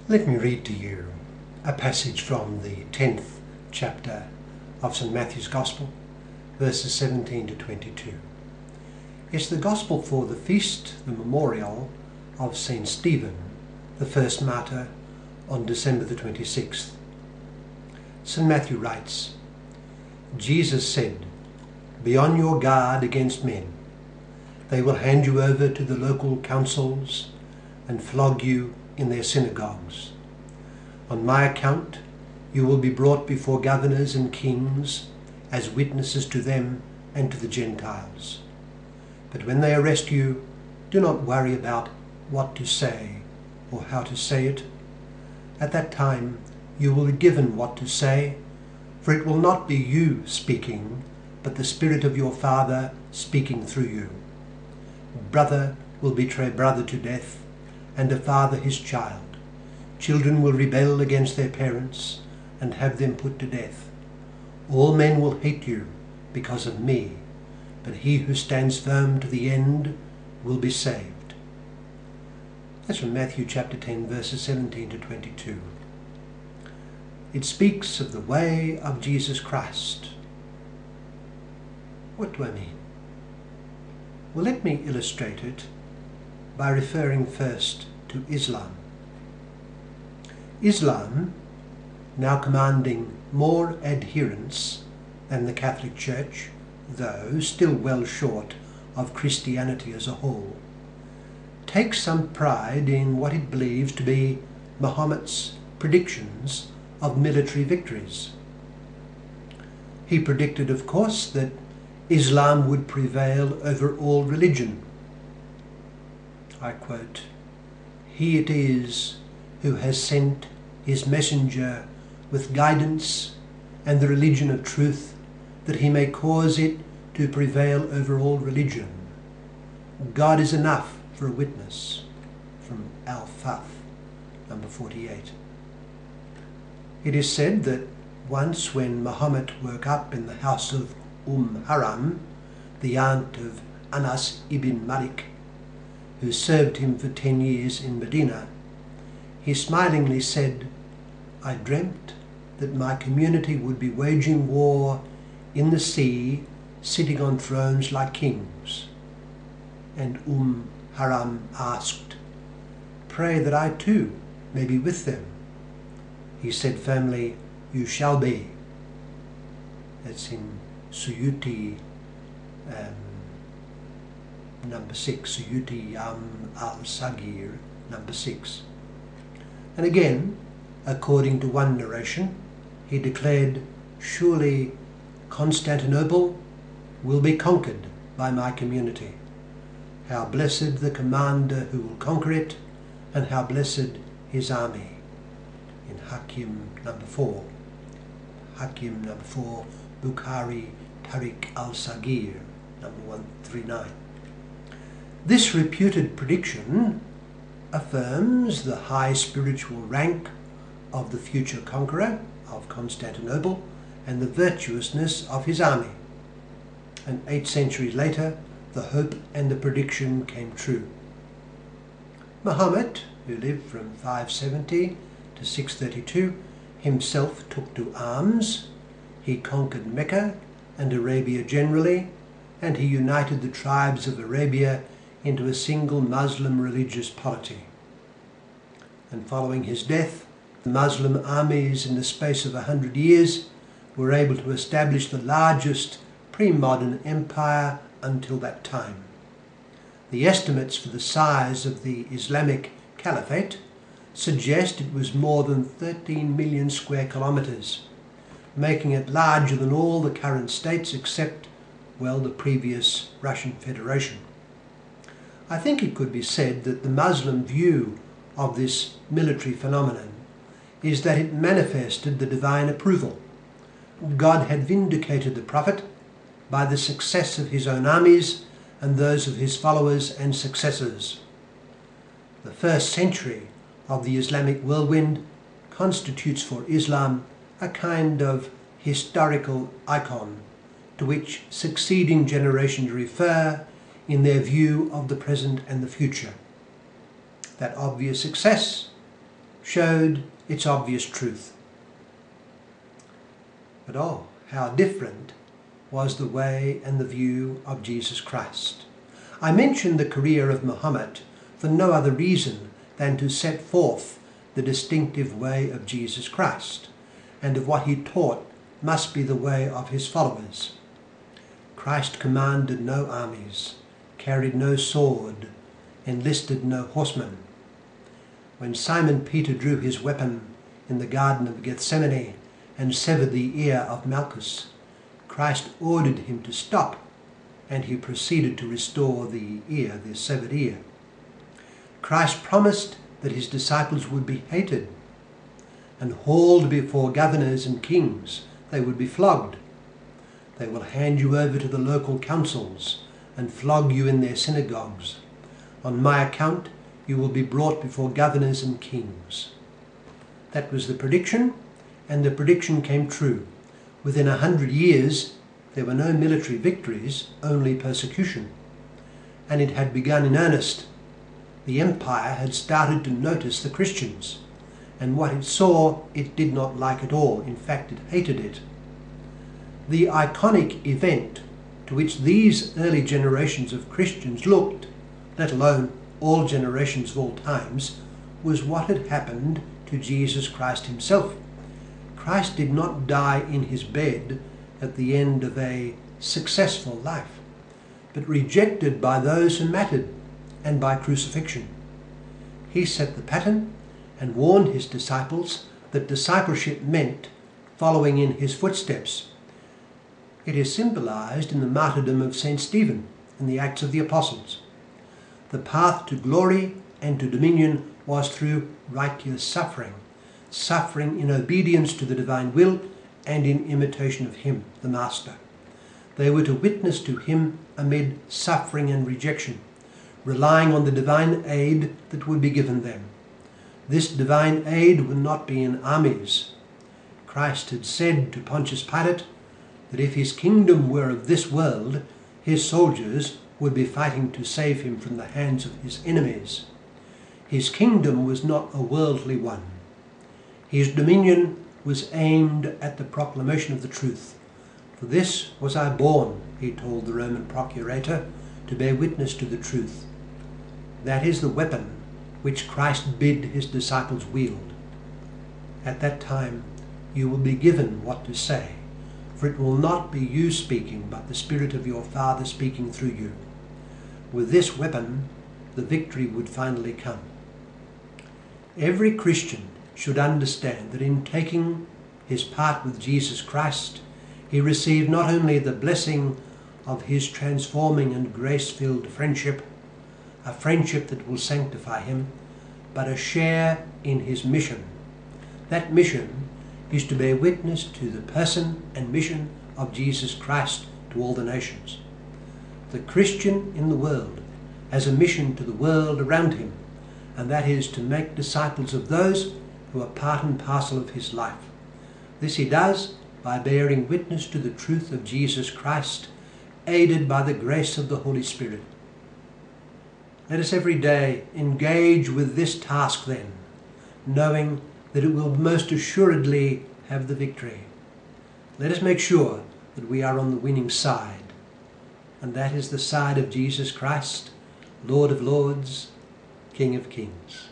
Let me read to you a passage from the 10th chapter of St. Matthew's Gospel, verses 17 to 22. It's the Gospel for the feast, the memorial of St. Stephen, the first martyr, on December the 26th. St. Matthew writes, Jesus said, "Be on your guard against men. They will hand you over to the local councils and flog you in their synagogues. On my account, you will be brought before governors and kings as witnesses to them and to the Gentiles. But when they arrest you, do not worry about what to say or how to say it. At that time, you will be given what to say, for it will not be you speaking, but the Spirit of your Father speaking through you. Brother will betray brother to death, and a father his child. Children will rebel against their parents and have them put to death. All men will hate you because of me, but he who stands firm to the end will be saved." That's from Matthew chapter 10, verses 17 to 22. It speaks of the way of Jesus Christ. What do I mean? Well, let me illustrate it by referring first to Islam. Islam, now commanding more adherents than the Catholic Church, though still well short of Christianity as a whole, takes some pride in what it believes to be Muhammad's predictions of military victories. He predicted, of course, that Islam would prevail over all religion. I quote, "He it is who has sent his messenger with guidance and the religion of truth, that he may cause it to prevail over all religion. God is enough for a witness." From Al-Fath, number 48. It is said that once when Muhammad woke up in the house of Haram, the aunt of Anas ibn Malik, who served him for 10 years in Medina, he smilingly said, "I dreamt that my community would be waging war in the sea, sitting on thrones like kings." And Haram asked, "Pray that I too may be with them." He said firmly, "You shall be." That's in Suyuti number 6, Suyuti al-Sagir, number 6. And again, according to one narration, he declared, "Surely Constantinople will be conquered by my community. How blessed the commander who will conquer it, and how blessed his army." In Hakim number 4. Hakim number 4, Bukhari Tariq al-Sagir, number 139. This reputed prediction affirms the high spiritual rank of the future conqueror of Constantinople and the virtuousness of his army. And 8 centuries later, the hope and the prediction came true. Muhammad, who lived from 570 to 632, himself took to arms. He conquered Mecca and Arabia generally, and he united the tribes of Arabia into a single Muslim religious polity. And following his death, the Muslim armies in the space of 100 years were able to establish the largest pre-modern empire until that time. The estimates for the size of the Islamic Caliphate suggest it was more than 13 million square kilometers, making it larger than all the current states except, well, the previous Russian Federation. I think it could be said that the Muslim view of this military phenomenon is that it manifested the divine approval. God had vindicated the Prophet by the success of his own armies and those of his followers and successors. The first century of the Islamic whirlwind constitutes for Islam a kind of historical icon to which succeeding generations refer in their view of the present and the future. That obvious success showed its obvious truth. But oh, how different was the way and the view of Jesus Christ. I mention the career of Muhammad for no other reason than to set forth the distinctive way of Jesus Christ, and of what he taught must be the way of his followers. Christ commanded no armies, carried no sword, enlisted no horsemen. When Simon Peter drew his weapon in the Garden of Gethsemane and severed the ear of Malchus, Christ ordered him to stop, and he proceeded to restore the severed ear. Christ promised that his disciples would be hated and hauled before governors and kings. They would be flogged. They will hand you over to the local councils and flog you in their synagogues. On my account, you will be brought before governors and kings. That was the prediction, and the prediction came true. Within 100 years, there were no military victories, only persecution. And it had begun in earnest. The empire had started to notice the Christians, and what it saw it did not like at all. In fact, it hated it. The iconic event to which these early generations of Christians looked, let alone all generations of all times, was what had happened to Jesus Christ himself. Christ did not die in his bed at the end of a successful life, but rejected by those who mattered, and by crucifixion. He set the pattern and warned his disciples that discipleship meant following in his footsteps. It is symbolized in the martyrdom of St. Stephen in the Acts of the Apostles. The path to glory and to dominion was through righteous suffering, suffering in obedience to the divine will and in imitation of him, the Master. They were to witness to him amid suffering and rejection, relying on the divine aid that would be given them. This divine aid would not be in armies. Christ had said to Pontius Pilate that if his kingdom were of this world, his soldiers would be fighting to save him from the hands of his enemies. His kingdom was not a worldly one. His dominion was aimed at the proclamation of the truth. For this was I born, he told the Roman procurator, to bear witness to the truth. That is the weapon which Christ bid his disciples wield. At that time you will be given what to say, for it will not be you speaking, but the Spirit of your Father speaking through you. With this weapon, the victory would finally come. Every Christian should understand that in taking his part with Jesus Christ, he received not only the blessing of his transforming and grace-filled friendship, a friendship that will sanctify him, but a share in his mission. That mission is to bear witness to the person and mission of Jesus Christ to all the nations. The Christian in the world has a mission to the world around him, and that is to make disciples of those who are part and parcel of his life. This he does by bearing witness to the truth of Jesus Christ, aided by the grace of the Holy Spirit. Let us every day engage with this task then, knowing that it will most assuredly have the victory. Let us make sure that we are on the winning side, and that is the side of Jesus Christ, Lord of Lords, King of Kings.